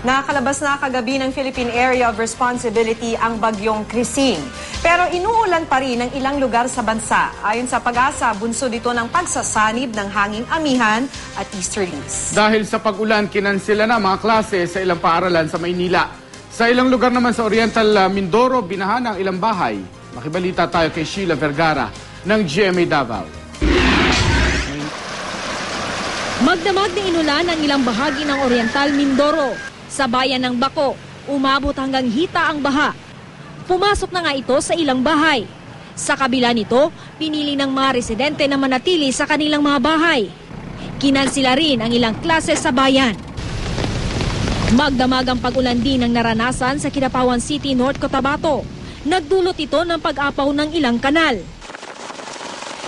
Nakakalabas na kagabi ng Philippine Area of Responsibility ang bagyong Krising. Pero inuulan pa rin ang ilang lugar sa bansa. Ayon sa Pag-asa, bunso dito ng pagsasanib ng hanging amihan at easterlies. Dahil sa pag-ulan, kinansela na mga klase sa ilang paaralan sa Maynila. Sa ilang lugar naman sa Oriental Mindoro, binahan ang ilang bahay. Makibalita tayo kay Sheila Vergara ng GMA Davao. Magdamag na inulan ang ilang bahagi ng Oriental Mindoro. Sa bayan ng Bako, umabot hanggang hita ang baha. Pumasok na nga ito sa ilang bahay. Sa kabila nito, pinili ng mga residente na manatili sa kanilang mga bahay. Kinansila rin ang ilang klase sa bayan. Magdamag ang pag-ulan din ang naranasan sa Kidapawan City, North Cotabato. Nagdulot ito ng pag-apaw ng ilang kanal.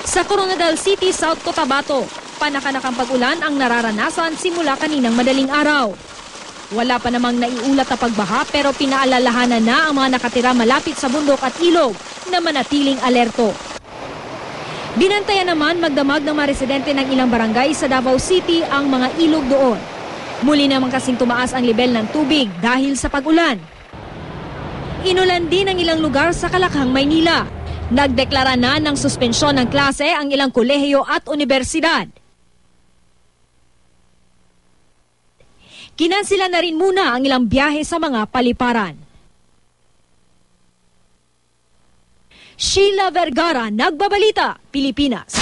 Sa Coronadal City, South Cotabato, panakanakang pag-ulan ang nararanasan simula kaninang madaling araw. Wala pa namang naiulat na pagbaha pero pinaalalahanan na ang mga nakatira malapit sa bundok at ilog na manatiling alerto. Binantayan naman magdamag ng mga residente ng ilang barangay sa Davao City ang mga ilog doon. Muli naman kasing tumaas ang lebel ng tubig dahil sa pag-ulan. Inulan din ang ilang lugar sa Kalakhang, Maynila. Nagdeklara na ng suspensyon ng klase ang ilang kolehiyo at universidad. Kinansila na rin muna ang ilang biyahe sa mga paliparan. Sheila Vergara, Nagbabalita, Pilipinas.